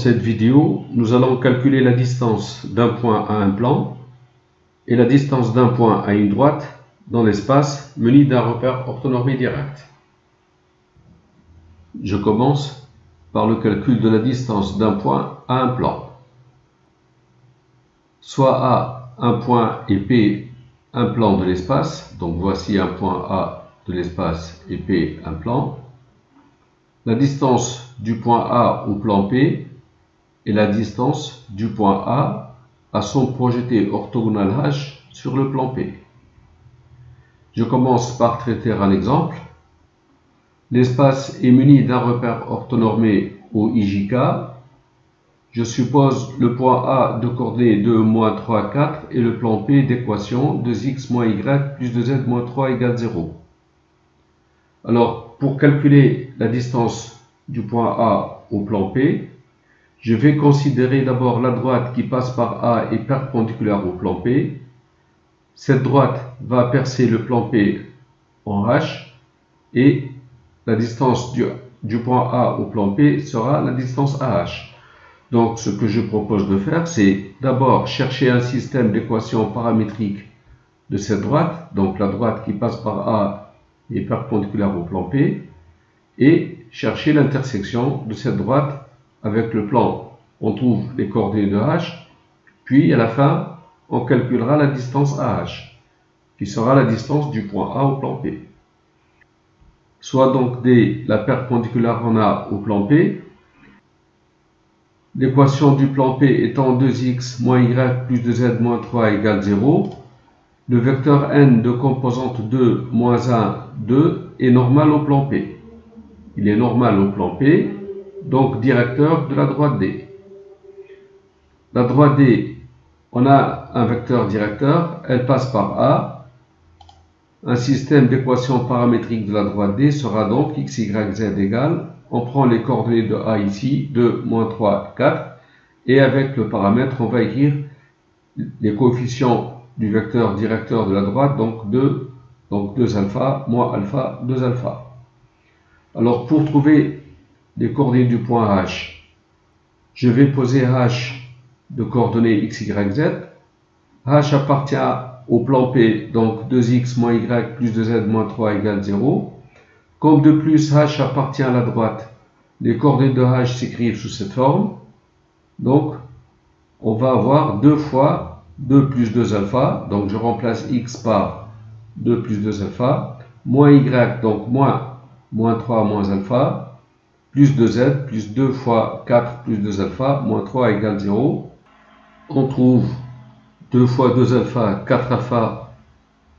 cette vidéo, nous allons calculer la distance d'un point à un plan et la distance d'un point à une droite dans l'espace muni d'un repère orthonormé direct. Je commence par le calcul de la distance d'un point à un plan. Soit A, un point, et P, un plan de l'espace. Donc voici un point A de l'espace et P, un plan. La distance du point A au plan P est la distance du point A à son projeté orthogonal H sur le plan P. Je commence par traiter un exemple. L'espace est muni d'un repère orthonormé au IJK. Je suppose le point A de coordonnées 2, moins 3, 4 et le plan P d'équation 2x moins y plus 2z moins 3 égale 0. Alors, pour calculer la distance du point A au plan P, je vais considérer d'abord la droite qui passe par A et perpendiculaire au plan P. Cette droite va percer le plan P en H et la distance du point A au plan P sera la distance AH. Donc ce que je propose de faire, c'est d'abord chercher un système d'équations paramétriques de cette droite, donc la droite qui passe par A est perpendiculaire au plan P, et chercher l'intersection de cette droite avec le plan. On trouve les coordonnées de H, puis à la fin, on calculera la distance AH, qui sera la distance du point A au plan P. Soit donc D, la perpendiculaire en A au plan P. L'équation du plan P étant 2x moins y plus 2z moins 3 égale 0. Le vecteur n de composante 2, moins 1, 2 est normal au plan P. Il est normal au plan P, donc directeur de la droite D. La droite D, on a un vecteur directeur, elle passe par A. Un système d'équations paramétriques de la droite D sera donc x, y, z égale, on prend les coordonnées de A ici, 2, moins 3, 4, et avec le paramètre, on va écrire les coefficients du vecteur directeur de la droite, donc 2 alpha, moins alpha, 2 alpha. Alors pour trouver les coordonnées du point H, je vais poser H de coordonnées x, y, z. H appartient au plan P, donc 2x moins y plus 2z moins 3 égale 0. Comme de plus H appartient à la droite, les coordonnées de H s'écrivent sous cette forme. Donc, on va avoir 2 fois 2 plus 2 alpha. Donc, je remplace x par 2 plus 2 alpha. Moins y, donc moins 3 moins alpha. Plus 2z, plus 2 fois 4 plus 2 alpha, moins 3 égale 0. On trouve 2 fois 2 alpha, 4 alpha,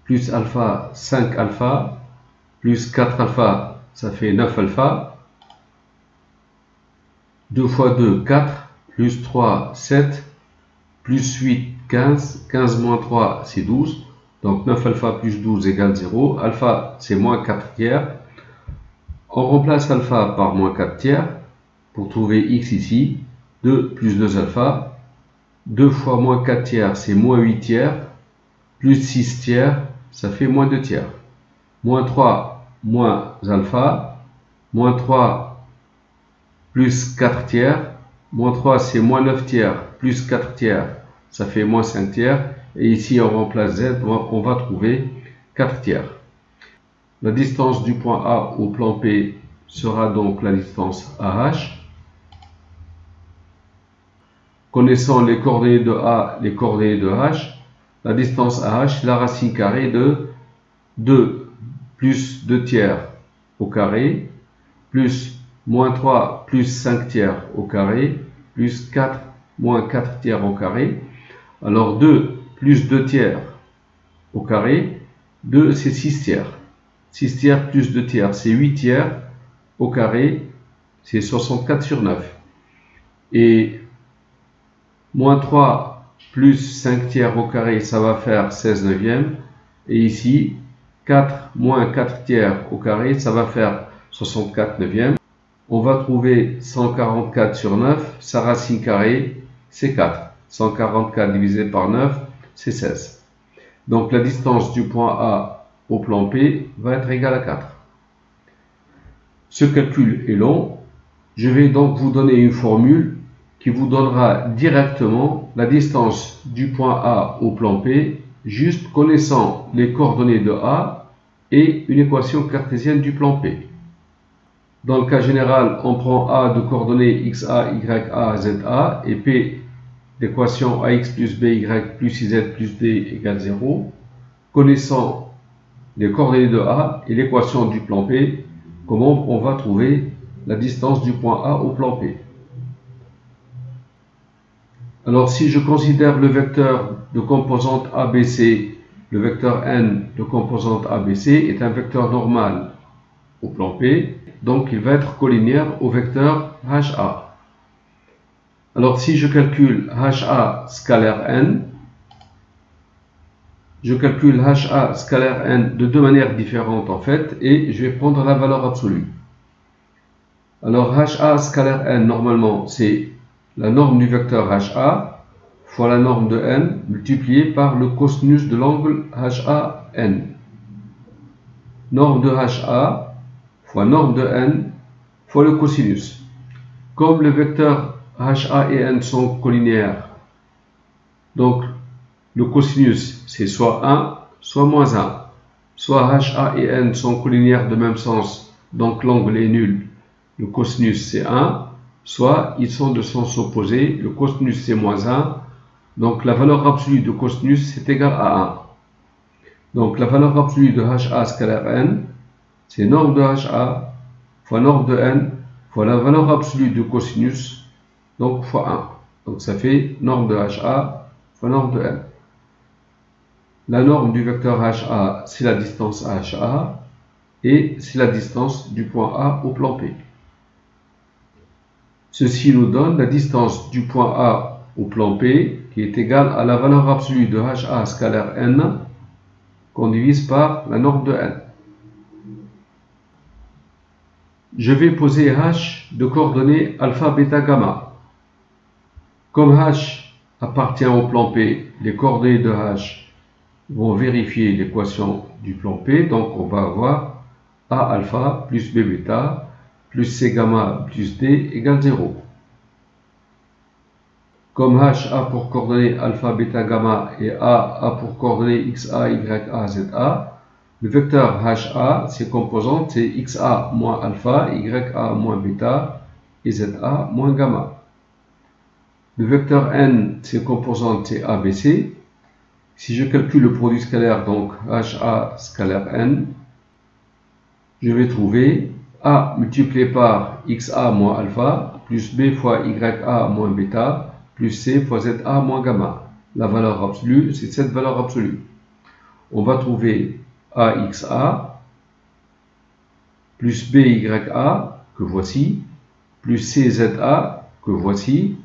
plus alpha, 5 alpha, plus 4 alpha, ça fait 9 alpha. 2 fois 2, 4, plus 3, 7, plus 8, 15. 15 moins 3, c'est 12. Donc 9 alpha plus 12 égale 0. Alpha, c'est moins 4 tiers. On remplace alpha par moins 4 tiers pour trouver x ici. 2 plus 2 alpha. 2 fois moins 4 tiers, c'est moins 8 tiers. Plus 6 tiers, ça fait moins 2 tiers. Moins 3, moins alpha. Moins 3, plus 4 tiers. Moins 3, c'est moins 9 tiers. Plus 4 tiers, ça fait moins 5 tiers. Et ici, on remplace z, on va trouver 4 tiers. La distance du point A au plan P sera donc la distance AH. Connaissant les coordonnées de A, les coordonnées de H, la distance AH, la racine carrée de 2 plus 2 tiers au carré, plus moins 3 plus 5 tiers au carré, plus 4 moins 4 tiers au carré. Alors 2 plus 2 tiers au carré, 2 c'est 6 tiers. 6 tiers plus 2 tiers, c'est 8 tiers au carré, c'est 64 sur 9. Et moins 3 plus 5 tiers au carré, ça va faire 16 neuvièmes. Et ici, 4 moins 4 tiers au carré, ça va faire 64 neuvièmes. On va trouver 144 sur 9, sa racine carrée, c'est 4. 144 divisé par 9, c'est 16. Donc la distance du point A au plan P va être égale à 4. Ce calcul est long. Je vais donc vous donner une formule qui vous donnera directement la distance du point A au plan P, juste connaissant les coordonnées de A et une équation cartésienne du plan P. Dans le cas général, on prend A de coordonnées XA, YA, ZA et P d'équation AX plus BY plus IZ plus D égale 0. Connaissant les coordonnées de A et l'équation du plan P, comment on va trouver la distance du point A au plan P. Alors si je considère le vecteur de composante ABC, le vecteur n de composante ABC est un vecteur normal au plan P, donc il va être collinéaire au vecteur HA. Alors si je calcule HA scalaire n, je calcule HA scalaire n de deux manières différentes en fait, et je vais prendre la valeur absolue. Alors HA scalaire n, normalement, c'est la norme du vecteur HA fois la norme de n multipliée par le cosinus de l'angle HAN. Norme de HA fois norme de n fois le cosinus. Comme les vecteurs HA et n sont collinéaires, donc le cosinus c'est soit 1, soit moins 1. Soit HA et n sont collinéaires de même sens, donc l'angle est nul, le cosinus c'est 1, soit ils sont de sens opposé, le cosinus c'est moins 1, donc la valeur absolue de cosinus c'est égal à 1. Donc la valeur absolue de HA scalaire n, c'est norme de HA fois norme de n fois la valeur absolue de cosinus, donc fois 1. Donc ça fait norme de HA fois norme de n. La norme du vecteur HA, c'est la distance HA et c'est la distance du point A au plan P. Ceci nous donne la distance du point A au plan P qui est égale à la valeur absolue de HA scalaire n qu'on divise par la norme de n. Je vais poser H de coordonnées alpha, bêta, gamma. Comme H appartient au plan P, les coordonnées de H vont vérifier l'équation du plan P, donc on va avoir A alpha plus B bêta plus C gamma plus D égale 0. Comme H a pour coordonnées alpha, bêta, gamma et A a pour coordonnées XA, YA, ZA, le vecteur HA, ses composantes, c'est XA moins alpha, YA moins bêta et ZA moins gamma. Le vecteur N, ses composantes, c'est ABC. Si je calcule le produit scalaire, donc HA scalaire N, je vais trouver A multiplié par XA moins alpha, plus B fois YA moins bêta, plus C fois ZA moins gamma. La valeur absolue, c'est cette valeur absolue. On va trouver AXA plus BYA, que voici, plus CZA, que voici,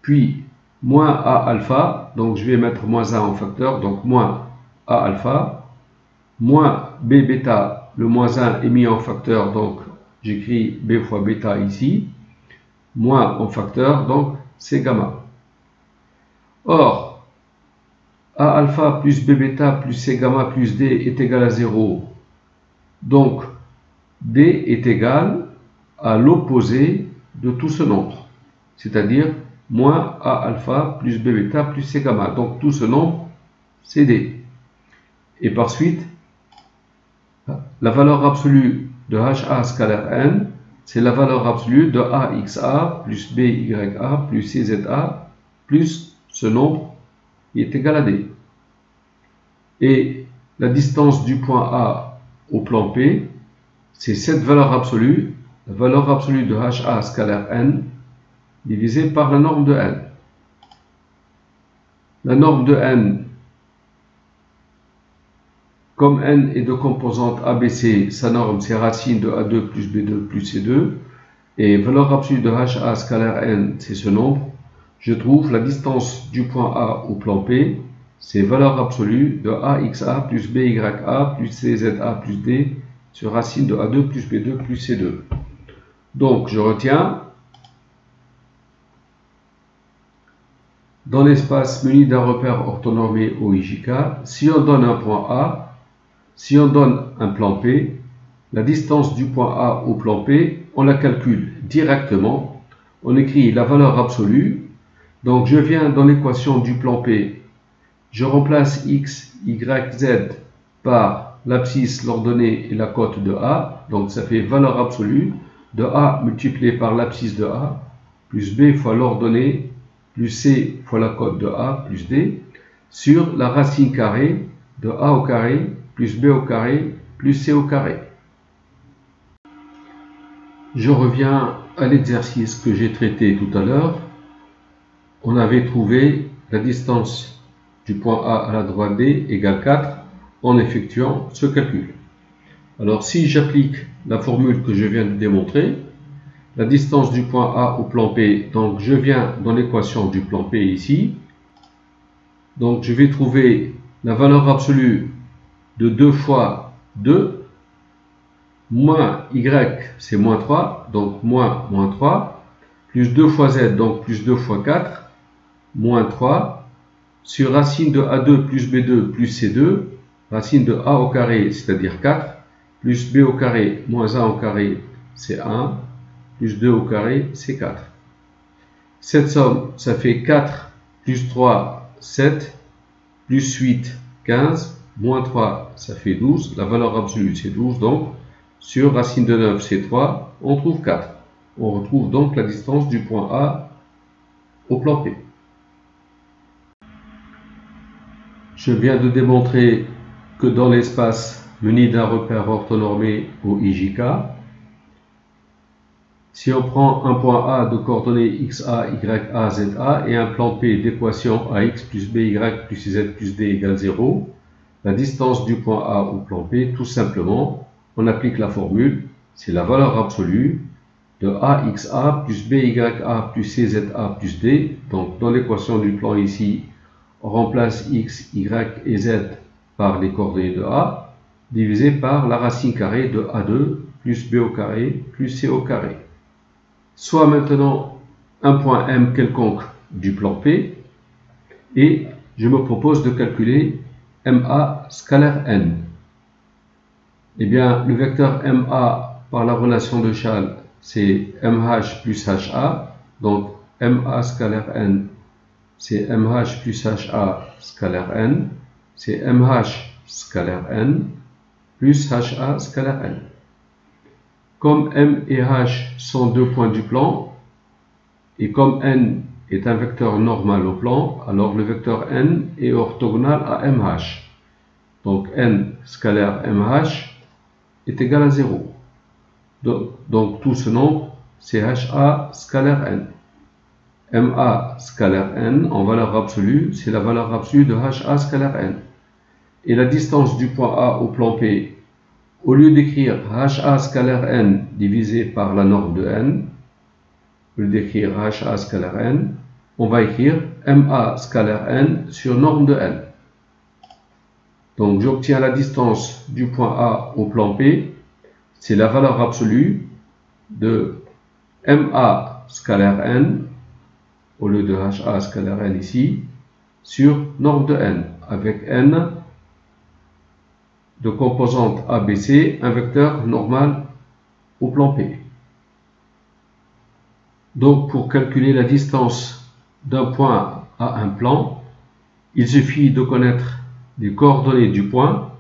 puis moins A alpha, donc je vais mettre moins 1 en facteur, donc moins A alpha, moins B bêta, le moins 1 est mis en facteur, donc j'écris B fois bêta ici, moins en facteur, donc C gamma. Or, A alpha plus B bêta plus C gamma plus D est égal à 0, donc D est égal à l'opposé de tout ce nombre, c'est-à-dire moins A alpha plus B bêta plus C gamma. Donc tout ce nombre, c'est D. Et par suite, la valeur absolue de HA scalaire n, c'est la valeur absolue de AXA plus BYA plus CZA plus ce nombre qui est égal à D. Et la distance du point A au plan P, c'est cette valeur absolue, la valeur absolue de HA scalaire n, divisé par la norme de n. La norme de n, comme n est de composante ABC, sa norme c'est racine de A2 plus B2 plus C2, et valeur absolue de HA scalaire n, c'est ce nombre, je trouve la distance du point A au plan P, c'est valeur absolue de AXA plus BYA plus CZA plus D sur racine de A2 plus B2 plus C2. Donc je retiens, dans l'espace muni d'un repère orthonormé OIJK, si on donne un point A, si on donne un plan P, la distance du point A au plan P, on la calcule directement. on écrit la valeur absolue. Donc je viens dans l'équation du plan P, je remplace x, y, z par l'abscisse, l'ordonnée et la cote de A. Donc ça fait valeur absolue de A multiplié par l'abscisse de A, plus B fois l'ordonnée, plus C fois la cote de A, plus D, sur la racine carrée de A au carré, plus B au carré, plus C au carré. Je reviens à l'exercice que j'ai traité tout à l'heure. On avait trouvé la distance du point A à la droite D égale 4 en effectuant ce calcul. Alors si j'applique la formule que je viens de démontrer, la distance du point A au plan P, donc je viens dans l'équation du plan P ici, donc je vais trouver la valeur absolue de 2 fois 2, moins y, c'est moins 3, donc moins 3, plus 2 fois z, donc plus 2 fois 4, moins 3, sur racine de A2 plus B2 plus C2, racine de A au carré, c'est-à-dire 4, plus B au carré moins A au carré, c'est 1, plus 2 au carré, c'est 4. Cette somme, ça fait 4 plus 3, 7, plus 8, 15, moins 3, ça fait 12. La valeur absolue, c'est 12. Donc, sur racine de 9, c'est 3. On trouve 4. On retrouve donc la distance du point A au plan P. Je viens de démontrer que dans l'espace muni d'un repère orthonormé au IJK, si on prend un point A de coordonnées XA, YA, ZA et un plan P d'équation AX plus BY plus Z plus D égale 0, la distance du point A au plan P, tout simplement, on applique la formule, c'est la valeur absolue de AXA plus BYA plus CZA plus D. Donc dans l'équation du plan ici, on remplace X, Y et Z par les coordonnées de A, divisé par la racine carrée de A2 plus B au carré plus C au carré. Soit maintenant un point M quelconque du plan P, et je me propose de calculer MA scalaire N. Eh bien, le vecteur MA par la relation de Chasles, c'est MH plus HA, donc MA scalaire N, c'est MH plus HA scalaire N, c'est MH scalaire N, plus HA scalaire N. Comme M et H sont deux points du plan, et comme N est un vecteur normal au plan, alors le vecteur N est orthogonal à MH. Donc N scalaire MH est égal à 0. Donc tout ce nombre, c'est HA scalaire N. MA scalaire N, en valeur absolue, c'est la valeur absolue de HA scalaire N. Et la distance du point A au plan P, au lieu d'écrire HA scalaire N divisé par la norme de N, au lieu d'écrire HA scalaire N, on va écrire MA scalaire N sur norme de N. Donc j'obtiens la distance du point A au plan P, c'est la valeur absolue de MA scalaire N, au lieu de HA scalaire N ici, sur norme de N, avec N de composante ABC, un vecteur normal au plan P. Donc pour calculer la distance d'un point à un plan, il suffit de connaître les coordonnées du point,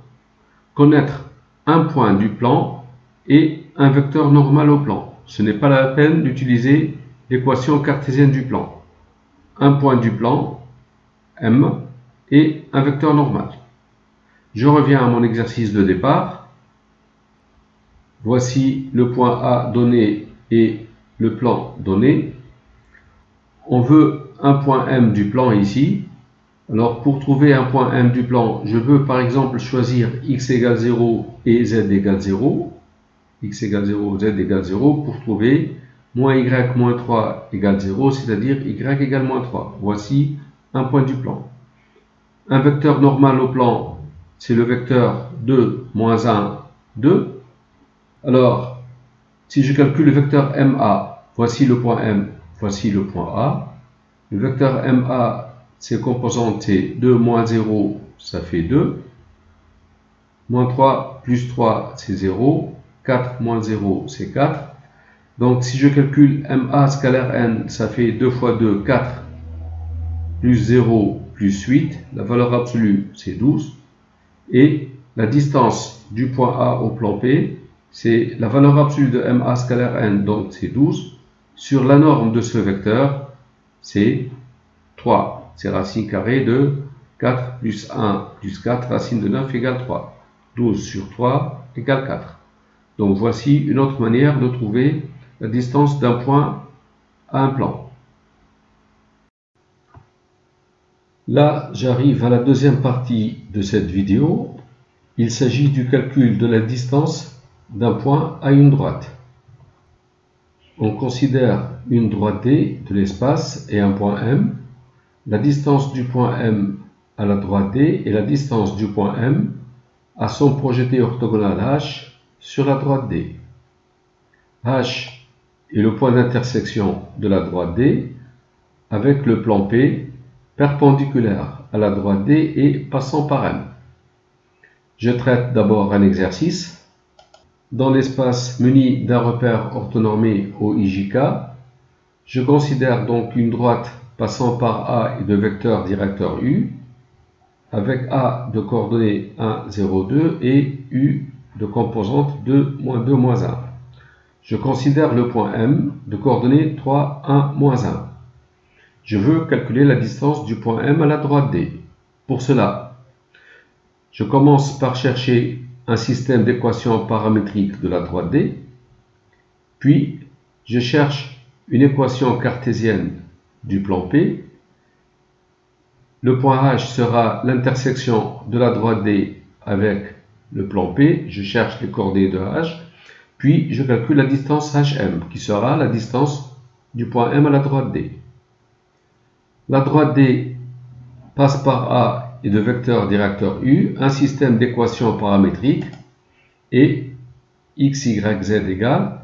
connaître un point du plan et un vecteur normal au plan. Ce n'est pas la peine d'utiliser l'équation cartésienne du plan. Un point du plan, M, et un vecteur normal. Je reviens à mon exercice de départ. Voici le point A donné et le plan donné. On veut un point M du plan ici. Alors pour trouver un point M du plan, je veux par exemple choisir x égale 0 et z égale 0. X égale 0, z égale 0 pour trouver moins y moins 3 égale 0, c'est-à-dire y égale moins 3. Voici un point du plan. Un vecteur normal au plan, c'est le vecteur 2, moins 1, 2. Alors, si je calcule le vecteur MA, voici le point M, voici le point A. Le vecteur MA, ses composantes, c'est 2 moins 0, ça fait 2. Moins 3 plus 3, c'est 0. 4 moins 0, c'est 4. Donc si je calcule MA scalaire N, ça fait 2 fois 2, 4, plus 0, plus 8. La valeur absolue, c'est 12. Et la distance du point A au plan P, c'est la valeur absolue de MA scalaire N, donc c'est 12. Sur la norme de ce vecteur, c'est 3. C'est racine carrée de 4 plus 1 plus 4, racine de 9 égale 3. 12 sur 3 égale 4. Donc voici une autre manière de trouver la distance d'un point à un plan. Là, j'arrive à la deuxième partie de cette vidéo. Il s'agit du calcul de la distance d'un point à une droite. On considère une droite D de l'espace et un point M. La distance du point M à la droite D et la distance du point M à son projeté orthogonal H sur la droite D. H est le point d'intersection de la droite D avec le plan P perpendiculaire à la droite D et passant par M. Je traite d'abord un exercice. Dans l'espace muni d'un repère orthonormé au IJK, je considère donc une droite passant par A et de vecteur directeur U, avec A de coordonnées 1, 0, 2 et U de composante 2, moins 2, moins 1. Je considère le point M de coordonnées 3, 1, moins 1. Je veux calculer la distance du point M à la droite D. Pour cela, je commence par chercher un système d'équations paramétriques de la droite D, puis je cherche une équation cartésienne du plan P. Le point H sera l'intersection de la droite D avec le plan P, je cherche les coordonnées de H, puis je calcule la distance HM, qui sera la distance du point M à la droite D. La droite D passe par A et de vecteur directeur U, un système d'équations paramétriques, et x, y, z égale.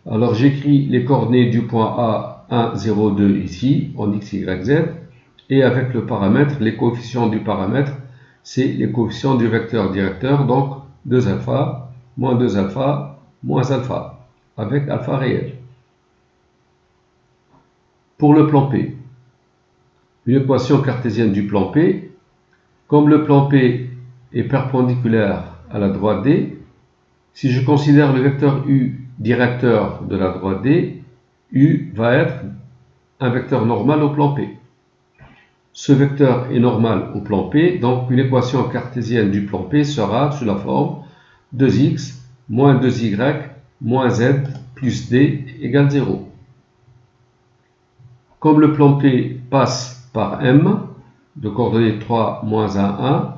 Alors j'écris les coordonnées du point A 1, 0, 2 ici, en x, y, z, et avec le paramètre, les coefficients du paramètre, c'est les coefficients du vecteur directeur, donc 2 alpha, moins 2 alpha, moins alpha, avec alpha réel. Pour le plan P, une équation cartésienne du plan P, comme le plan P est perpendiculaire à la droite D, si je considère le vecteur U directeur de la droite D, U va être un vecteur normal au plan P. Ce vecteur est normal au plan P, donc une équation cartésienne du plan P sera sous la forme 2x moins 2y moins z plus d égale 0. Comme le plan P passe par M, de coordonnées 3, moins 1, 1,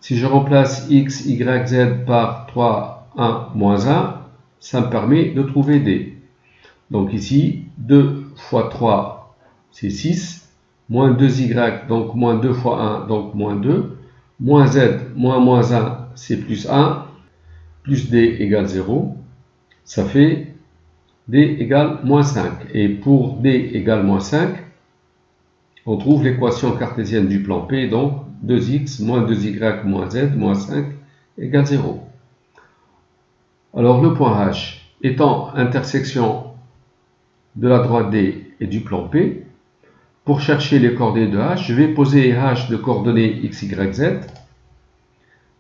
si je remplace x, y, z par 3, 1, moins 1, ça me permet de trouver d. Donc ici, 2 fois 3, c'est 6, moins 2y, donc moins 2 fois 1, donc moins 2, moins z, moins 1, c'est plus 1, plus d égale 0, ça fait d égale moins 5. Et pour d égale moins 5, on trouve l'équation cartésienne du plan P, donc 2x moins 2y moins z moins 5 égale 0. Alors le point H étant intersection de la droite D et du plan P, pour chercher les coordonnées de H, je vais poser H de coordonnées x, y, z.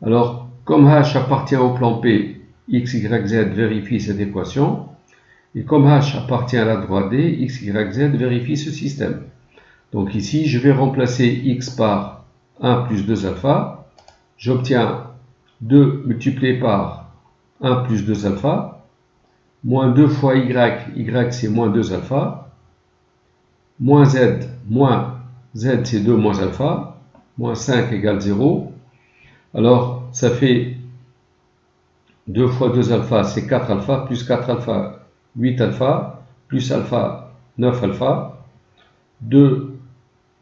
Alors, comme H appartient au plan P, x, y, z vérifie cette équation. Et comme H appartient à la droite D, x, y, z vérifie ce système. Donc ici, je vais remplacer x par 1 plus 2 alpha. J'obtiens 2 multiplié par 1 plus 2 alpha, moins 2 fois y, y c'est moins 2 alpha, moins z c'est 2 moins alpha, moins 5 égale 0. Alors ça fait 2 fois 2 alpha, c'est 4 alpha, plus 4 alpha, 8 alpha, plus alpha, 9 alpha, 2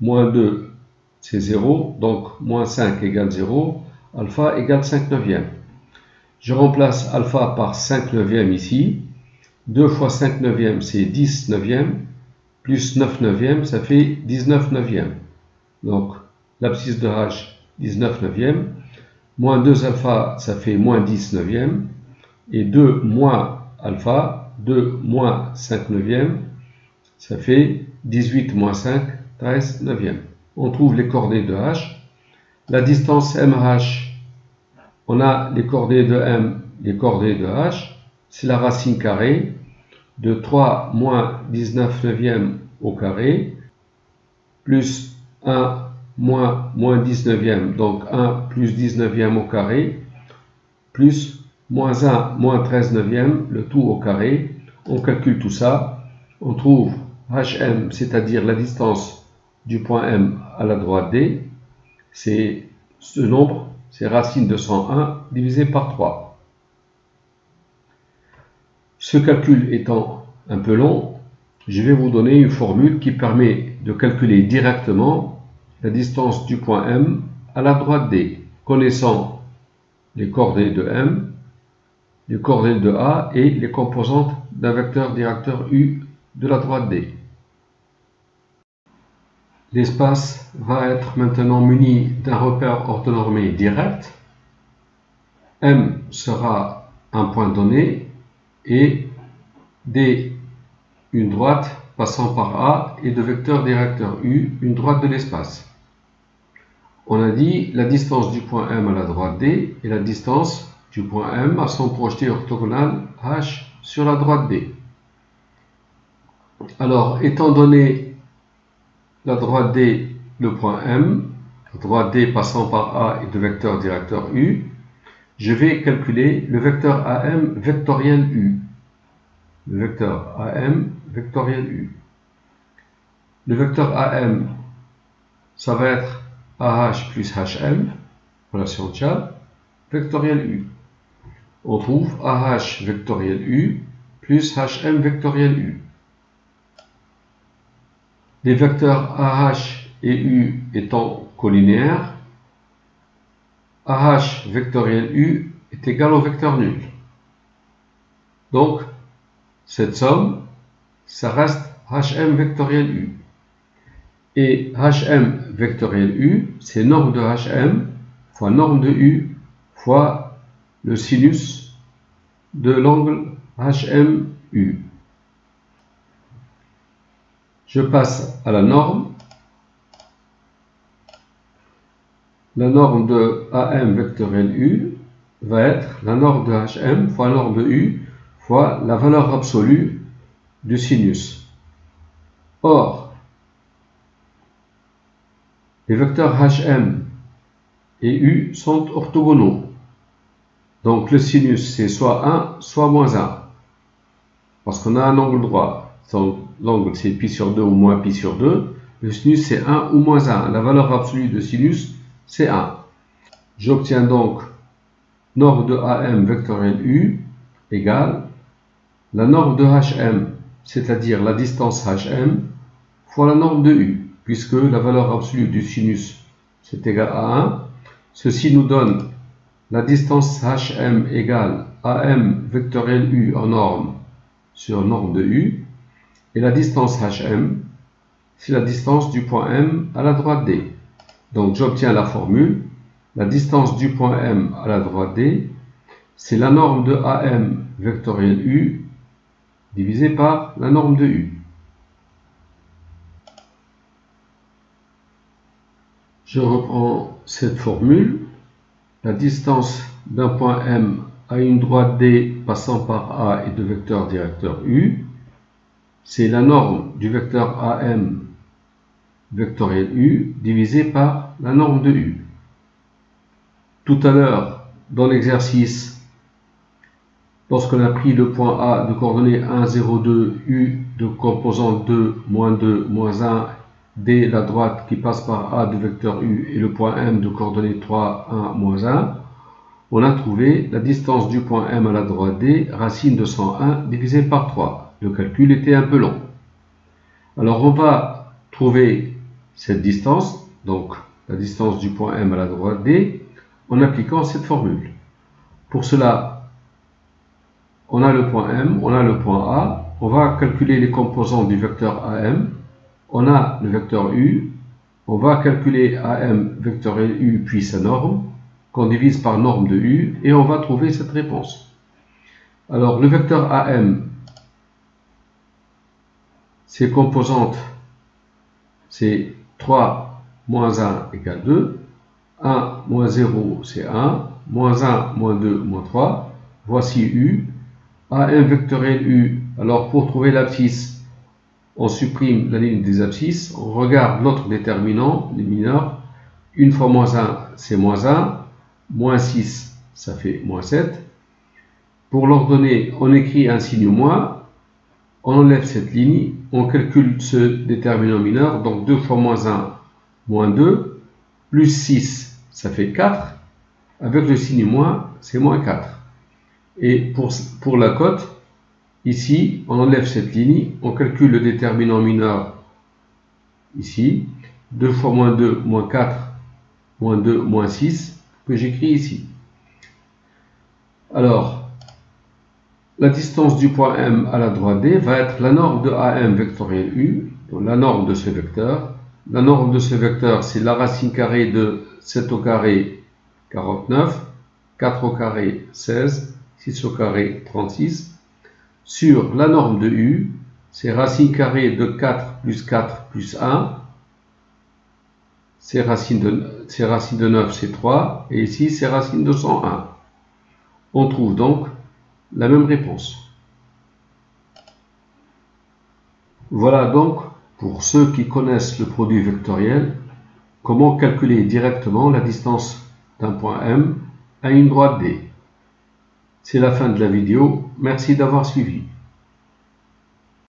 moins 2, c'est 0, donc moins 5 égale 0, alpha égale 5 neuvième. Je remplace alpha par 5 neuvième ici, 2 fois 5 neuvième, c'est 10 neuvième, plus 9 neuvième, ça fait 19 neuvième. Donc, l'abscisse de H, 19 neuvième, moins 2 alpha, ça fait moins 10 neuvième, et 2 moins alpha, 2 moins 5 neuvièmes, ça fait 18 moins 5, 13 neuvièmes. On trouve les coordonnées de h. La distance MH, on a les coordonnées de M, les coordonnées de h. C'est la racine carrée de 3 moins 19 neuvièmes au carré, plus 1 moins 10 neuvièmes, donc 1 plus 10 neuvièmes au carré, plus moins 1 moins 13 neuvièmes, le tout au carré. On calcule tout ça, on trouve HM, c'est-à-dire la distance du point M à la droite D, c'est ce nombre, c'est racine de 101 divisé par 3. Ce calcul étant un peu long, je vais vous donner une formule qui permet de calculer directement la distance du point M à la droite D, connaissant les coordonnées de M, les coordonnées de A et les composantes d'un vecteur directeur U de la droite D. L'espace va être maintenant muni d'un repère orthonormé direct. M sera un point donné et D une droite passant par A et de vecteur directeur U une droite de l'espace. On a dit la distance du point M à la droite D et la distance du point M à son projeté orthogonal H sur la droite D. Alors, étant donné la droite D, le point M, la droite D passant par A et de vecteur directeur U, je vais calculer le vecteur AM vectoriel U. Le vecteur AM vectoriel U. Le vecteur AM, ça va être AH plus HM, relation de Chal, vectoriel U. On trouve AH vectoriel U plus HM vectoriel U. Les vecteurs AH et U étant collinéaires, AH vectoriel U est égal au vecteur nul. Donc, cette somme, ça reste HM vectoriel U. Et HM vectoriel U, c'est norme de HM fois norme de U fois le sinus de l'angle HMU. Je passe à la norme. La norme de AM vectoriel U va être la norme de HM fois la norme de U fois la valeur absolue du sinus. Or, les vecteurs HM et U sont orthogonaux. Donc le sinus c'est soit 1 soit moins 1. Parce qu'on a un angle droit. L'angle c'est pi sur 2 ou moins pi sur 2. Le sinus c'est 1 ou moins 1. La valeur absolue de sinus c'est 1. J'obtiens donc norme de AM vectoriel U égale la norme de HM, c'est-à-dire la distance HM, fois la norme de U, puisque la valeur absolue du sinus c'est égal à 1. Ceci nous donne la distance HM égale AM vectoriel U en norme sur norme de U. Et la distance HM, c'est la distance du point M à la droite D. Donc j'obtiens la formule. La distance du point M à la droite D, c'est la norme de AM vectoriel U divisé par la norme de U. Je reprends cette formule. La distance d'un point M à une droite D passant par A et de vecteur directeur U, c'est la norme du vecteur AM vectoriel U divisé par la norme de U. Tout à l'heure, dans l'exercice, lorsqu'on a pris le point A de coordonnées 1, 0, 2, U de composante 2, moins 1, D la droite qui passe par A de vecteur U et le point M de coordonnées 3, 1, moins 1, on a trouvé la distance du point M à la droite D, racine de 101 divisé par 3. Le calcul était un peu long. Alors on va trouver cette distance, donc la distance du point M à la droite D, en appliquant cette formule. Pour cela, on a le point M, on a le point A, on va calculer les composants du vecteur AM, on a le vecteur U, on va calculer AM vectoriel U puis sa norme, qu'on divise par norme de U, et on va trouver cette réponse. Alors le vecteur AM, Ses composantes, c'est 3 moins 1 égale 2. 1 moins 0, c'est 1. Moins 1, moins 2, moins 3. Voici U. A1 vectoriel U. Alors, pour trouver l'abscisse, on supprime la ligne des abscisses. On regarde l'autre déterminant, les mineurs. 1 fois moins 1, c'est moins 1. Moins 6, ça fait moins 7. Pour l'ordonnée, on écrit un signe moins. On enlève cette ligne. On calcule ce déterminant mineur. Donc, 2 fois moins 1, moins 2. Plus 6, ça fait 4. Avec le signe moins, c'est moins 4. Et pour la cote, ici, on enlève cette ligne, on calcule le déterminant mineur ici. 2 fois moins 2, moins 4, moins 2, moins 6, que j'écris ici. Alors, la distance du point M à la droite D va être la norme de AM vectoriel U, donc la norme de ce vecteur. La norme de ce vecteur, c'est la racine carrée de 7 au carré 49, 4 au carré 16, 6 au carré 36, sur la norme de U, c'est racine carrée de 4 plus 4 plus 1, c'est racine de 9, c'est 3, et ici c'est racine de 101. On trouve donc la même réponse. Voilà donc, pour ceux qui connaissent le produit vectoriel, comment calculer directement la distance d'un point M à une droite D. C'est la fin de la vidéo. Merci d'avoir suivi.